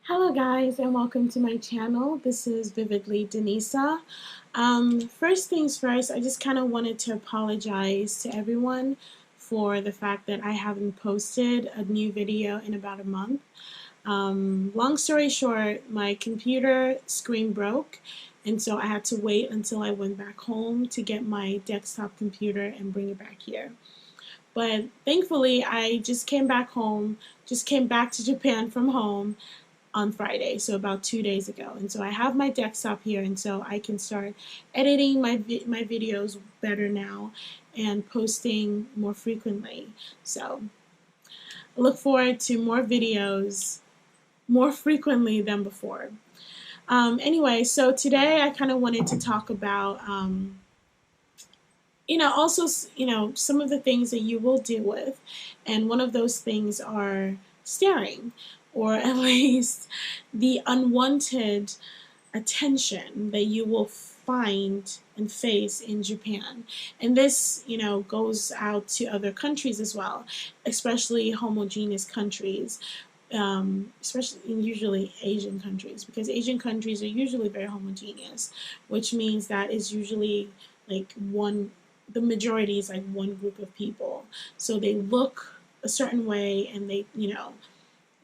Hello guys and welcome to my channel. This is Vividly Denisa. First things first, I just kind of wanted to apologize to everyone for the fact that I haven't posted a new video in about a month. Long story short, my computer screen broke, and so I had to wait until I went back home to get my desktop computer and bring it back here. But thankfully, I just came back home, just came back to Japan from home on Friday, so about 2 days ago. And so I have my desktop here, and so I can start editing my videos better now and posting more frequently. So I look forward to more videos more frequently than before. Anyway, so today I kind of wanted to talk about also, some of the things that you will deal with, and one of those things are staring, or at least the unwanted attention that you will find and face in Japan. And this, goes out to other countries as well, especially homogeneous countries, especially usually Asian countries, because Asian countries are usually very homogeneous, which means that is usually like the majority is like one group of people. So they look a certain way, and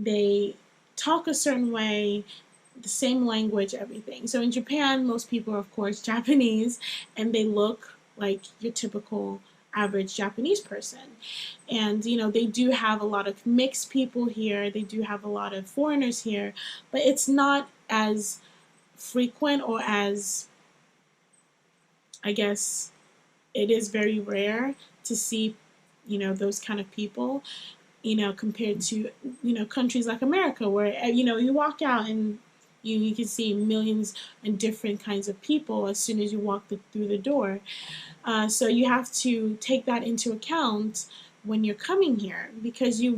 they talk a certain way, the same language, everything. So in Japan, most people are of course Japanese, and they look like your typical average Japanese person. And they do have a lot of mixed people here, they do have a lot of foreigners here, but it's not as frequent, or as, I guess, it is very rare to see those kind of people, compared to countries like America, where you walk out and you can see millions and different kinds of people as soon as you walk through the door. So you have to take that into account when you're coming here, because you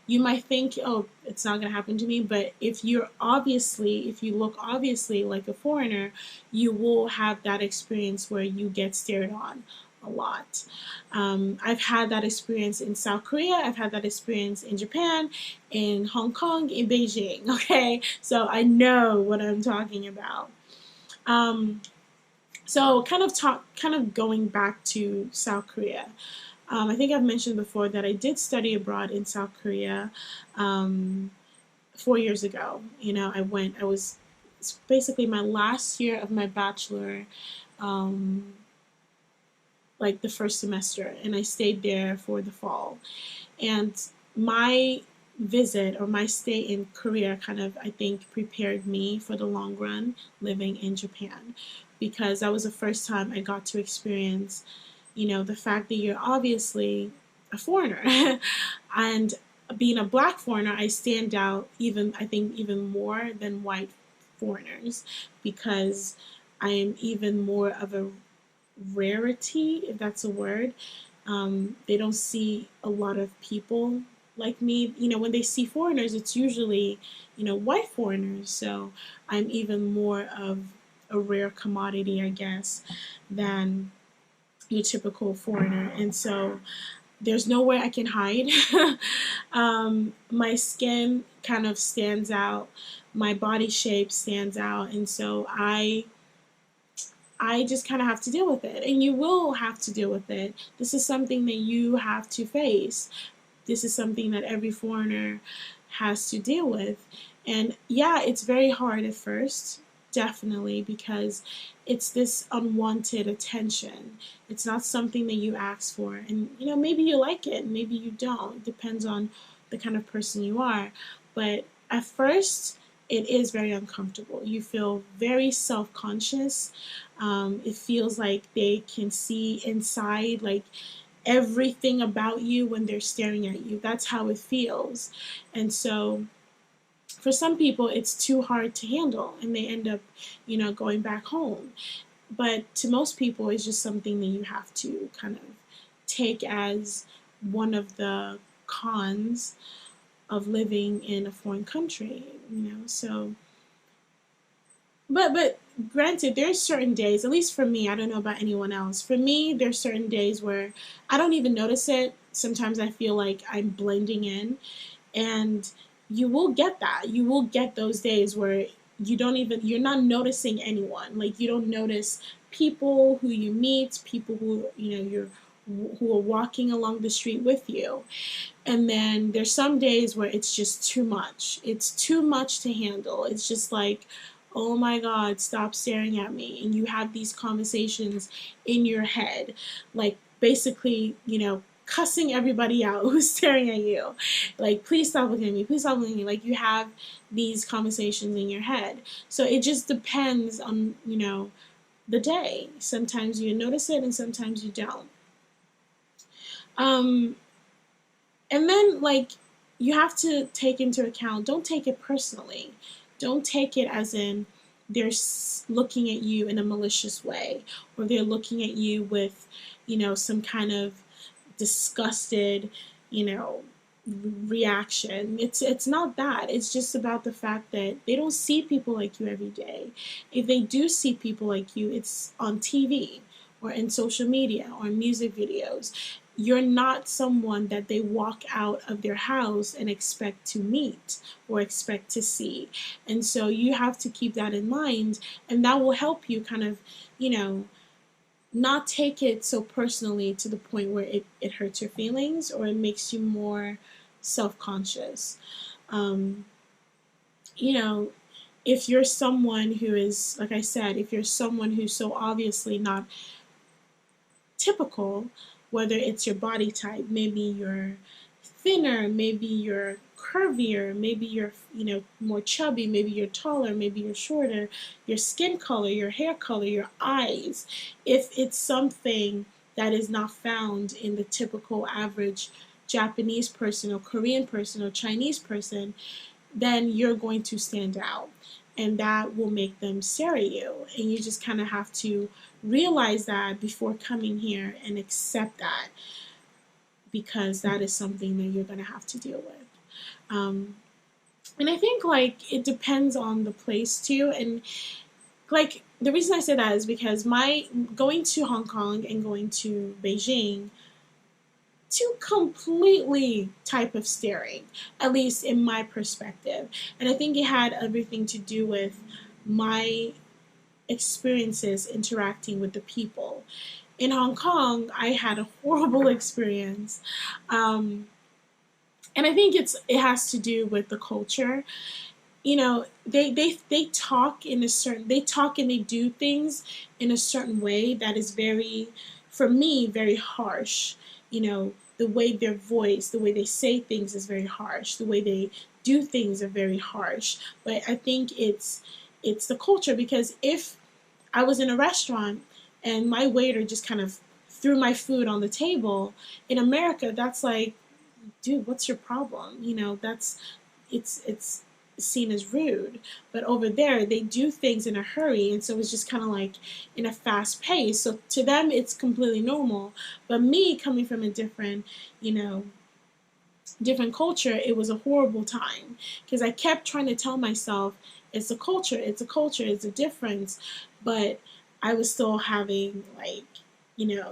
might think, oh, it's not going to happen to me, but if you look obviously like a foreigner, you will have that experience where you get stared on a lot. I've had that experience in South Korea, I've had that experience in Japan, in Hong Kong, in Beijing, okay? So I know what I'm talking about. So kind of going back to South Korea. I think I've mentioned before that I did study abroad in South Korea 4 years ago. I was, it's basically my last year of my bachelor, like the first semester, and I stayed there for the fall. And my visit, or my stay in Korea, kind of, I think, prepared me for the long run living in Japan, because that was the first time I got to experience the fact that you're obviously a foreigner. And being a black foreigner, I stand out I think even more than white foreigners, because I am even more of a rarity, if that's a word. They don't see a lot of people like me. When they see foreigners, it's usually white foreigners. So I'm even more of a rare commodity, I guess, than your typical foreigner. And so there's nowhere I can hide. My skin kind of stands out, my body shape stands out, and so I just kind of have to deal with it. And you will have to deal with it. This is something that you have to face. This is something that every foreigner has to deal with. And yeah, it's very hard at first, definitely, because it's this unwanted attention. It's not something that you ask for. And maybe you like it, maybe you don't. It depends on the kind of person you are. But at first, it is very uncomfortable. You feel very self-conscious. It feels like they can see inside, like everything about you when they're staring at you. That's how it feels. And so for some people, it's too hard to handle, and they end up, going back home. But to most people, it's just something that you have to kind of take as one of the cons of living in a foreign country, so. But granted, there's certain days, at least for me, I don't know about anyone else. For me, there's certain days where I don't even notice it. Sometimes I feel like I'm blending in, and you will get that. You will get those days where you're not noticing anyone. Like, you don't notice people who you meet, people who, who are walking along the street with you. And then there's some days where it's just too much. It's too much to handle. It's just like, oh my God, stop staring at me. And you have these conversations in your head, like basically, cussing everybody out who's staring at you. Like, please stop looking at me. Please stop looking at me. Like, you have these conversations in your head. So it just depends on, the day. Sometimes you notice it and sometimes you don't. Um, And then, like, you have to take into account, don't take it personally. Don't take it as in they're looking at you in a malicious way, or they're looking at you with, some kind of disgusted, you know, reaction. It's not that. It's just about the fact that they don't see people like you every day. If they do see people like you, it's on TV or in social media or in music videos. You're not someone that they walk out of their house and expect to meet or expect to see. And so you have to keep that in mind, and that will help you kind of, not take it so personally to the point where it hurts your feelings or it makes you more self-conscious. Um, you know, if you're someone who is, like I said, if you're someone who's so obviously not typical, whether it's your body type, maybe you're thinner, maybe you're curvier, maybe you're, more chubby, maybe you're taller, maybe you're shorter, your skin color, your hair color, your eyes, if it's something that is not found in the typical average Japanese person or Korean person or Chinese person, then you're going to stand out, and that will make them stare at you. And you just kind of have to realize that before coming here and accept that, because that is something that you're going to have to deal with. And I think, like, it depends on the place too. And, like, the reason I say that is because my going to Hong Kong and going to Beijing, two completely type of staring, at least in my perspective. And I think it had everything to do with my experiences interacting with the people. In Hong Kong, I had a horrible experience. And I think it has to do with the culture. They talk in a certain, they talk and they do things in a certain way that is very, for me, very harsh. The way their voice, the way they say things is very harsh. The way they do things are very harsh. But I think it's the culture, because if I was in a restaurant and my waiter just kind of threw my food on the table, in America, that's like, dude, what's your problem? It's seen as rude. But over there, they do things in a hurry, and so it's just kind of like in a fast pace. So to them, it's completely normal. But me, coming from a different, different culture, it was a horrible time, because I kept trying to tell myself, it's a culture, it's a culture, it's a difference. But I was still having, like,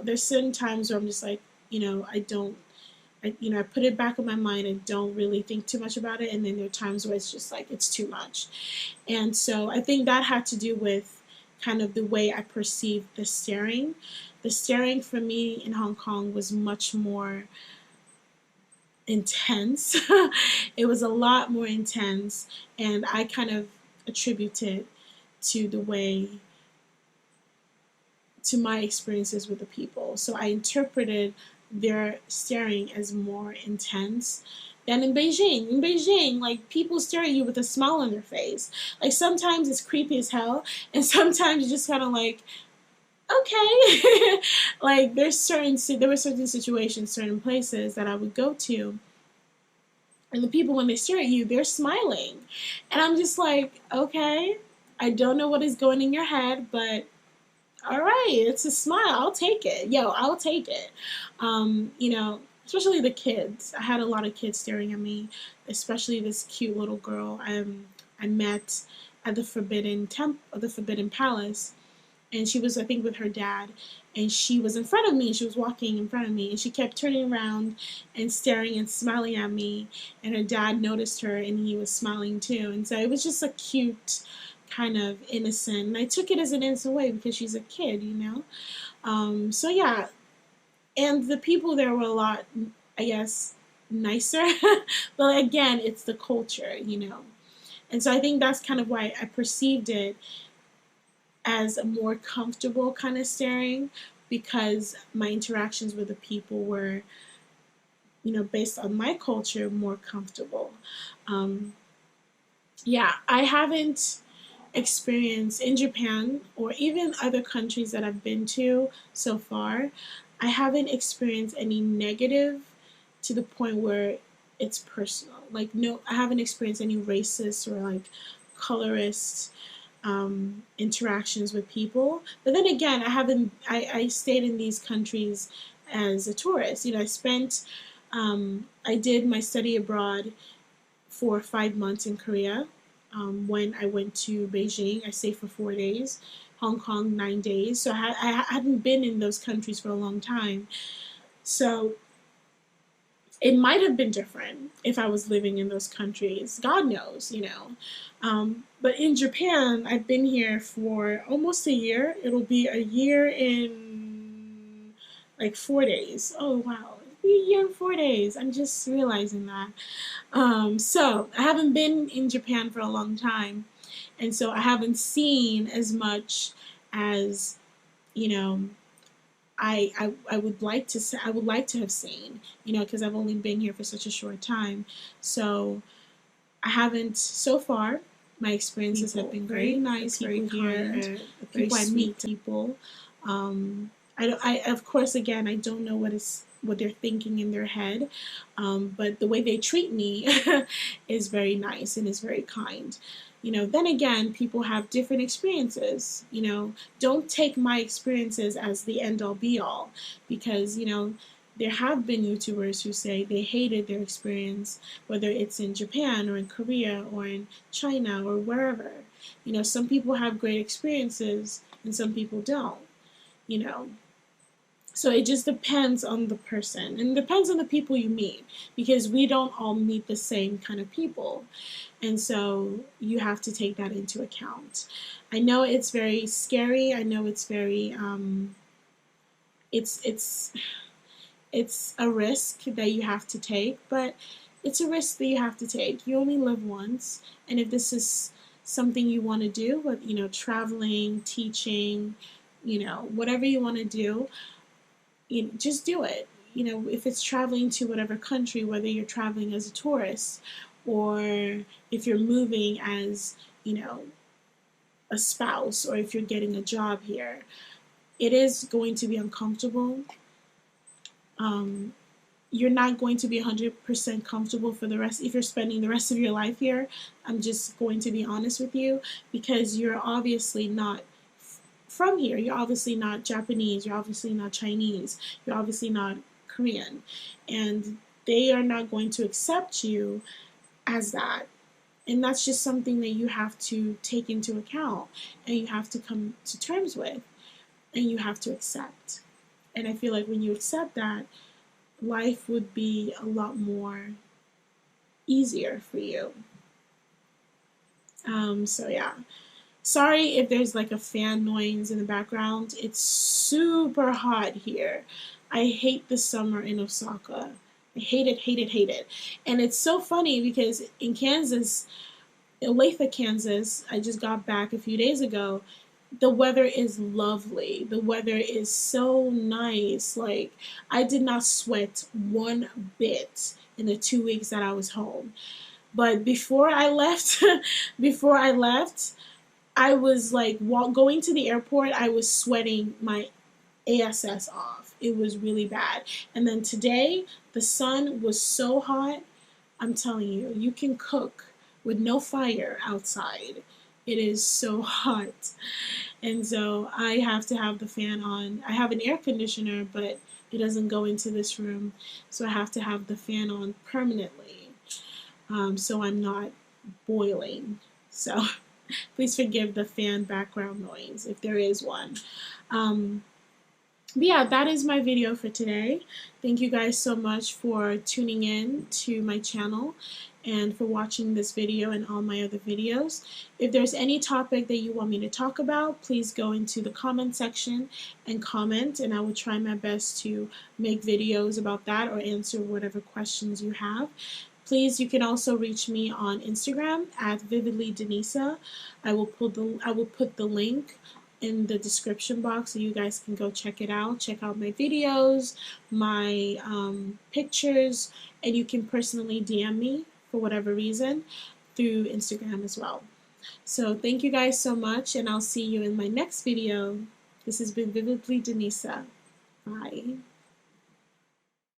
there's certain times where I'm just like, I don't, I put it back in my mind and don't really think too much about it. And then there are times where it's just like, it's too much. And so I think that had to do with kind of the way I perceived the staring. The staring for me in Hong Kong was much more intense. It was a lot more intense. And I kind of attribute it to the way, to my experiences with the people. So I interpreted their staring as more intense than in Beijing. In Beijing, like, people stare at you with a smile on their face. Like, sometimes it's creepy as hell, and sometimes you just kind of like, okay. Like, there were certain situations, certain places that I would go to, and the people, when they stare at you, they're smiling. And I'm just like, okay, I don't know what is going in your head, but all right, it's a smile. I'll take it. Yo, I'll take it. Especially the kids. I had a lot of kids staring at me, especially this cute little girl I met at the Forbidden Palace, and she was, I think, with her dad, and she was in front of me. She was walking in front of me, and she kept turning around and staring and smiling at me, and her dad noticed her, and he was smiling too. And so it was just a cute, kind of innocent, and I took it as an innocent way because she's a kid, you know. So yeah, and the people there were a lot, I guess, nicer. But again, it's the culture, you know. And so I think that's kind of why I perceived it as a more comfortable kind of staring, because my interactions with the people were, you know, based on my culture, more comfortable. Um, yeah, I haven't experienced in Japan or even other countries that I've been to so far, I haven't experienced any negative to the point where it's personal. Like, no, I haven't experienced any racist or like colorist interactions with people. But then again, I stayed in these countries as a tourist. You know, I did my study abroad for 5 months in Korea. When I went to Beijing, I stayed for 4 days. Hong Kong, 9 days. So I hadn't been in those countries for a long time. So it might have been different if I was living in those countries. God knows, you know. But in Japan, I've been here for almost a year. It'll be a year in like 4 days. Oh, wow. A year and 4 days. I'm just realizing that. So I haven't been in Japan for a long time. And so I haven't seen as much as, you know, I would like to say, I would like to have seen, you know, because I've only been here for such a short time. So I haven't so far. My experiences have been very nice, very kind. The people I meet, people. I of course, again, I don't know what they're thinking in their head, but the way they treat me is very nice and is very kind. You know, then again, people have different experiences. You know, don't take my experiences as the end all be all, because, you know, there have been YouTubers who say they hated their experience, whether it's in Japan or in Korea or in China or wherever. You know, some people have great experiences and some people don't, you know. So it just depends on the person, and it depends on the people you meet, because we don't all meet the same kind of people. And so you have to take that into account. I know it's very scary. I know it's very it's a risk that you have to take, but it's a risk that you have to take. You only live once, and if this is something you want to do, with, you know, traveling, teaching, you know, whatever you want to do, you know, just do it. You know, if it's traveling to whatever country, whether you're traveling as a tourist or if you're moving as, you know, a spouse, or if you're getting a job here, it is going to be uncomfortable. You're not going to be 100% comfortable for the rest if you're spending the rest of your life here. I'm just going to be honest with you, because you're obviously not from here. You're obviously not Japanese. You're obviously not Chinese. You're obviously not Korean. And they are not going to accept you as that. And that's just something that you have to take into account, and you have to come to terms with, and you have to accept. And I feel like when you accept that, life would be a lot more easier for you. So yeah. Sorry if there's like a fan noise in the background. It's super hot here. I hate the summer in Osaka. I hate it, hate it, hate it. And it's so funny because in Kansas, Olathe, Kansas, I just got back a few days ago. The weather is lovely. The weather is so nice. Like, I did not sweat one bit in the 2 weeks that I was home. But before I left, I was like going to the airport. I was sweating my ass off. It was really bad. And then today, the sun was so hot. I'm telling you, you can cook with no fire outside. It is so hot. And so I have to have the fan on. I have an air conditioner, but it doesn't go into this room. So I have to have the fan on permanently, so I'm not boiling. So Please forgive the fan background noise if there is one. But yeah, that is my video for today. Thank you guys so much for tuning in to my channel and for watching this video and all my other videos. If there's any topic that you want me to talk about, please go into the comment section and comment, and I will try my best to make videos about that or answer whatever questions you have. Please, you can also reach me on Instagram at vividlydenisa. I will put the link in the description box so you guys can go check it out. Check out my videos, my pictures, and you can personally DM me for whatever reason through Instagram as well. So thank you guys so much, and I'll see you in my next video. This has been Vividly Denisa. Bye.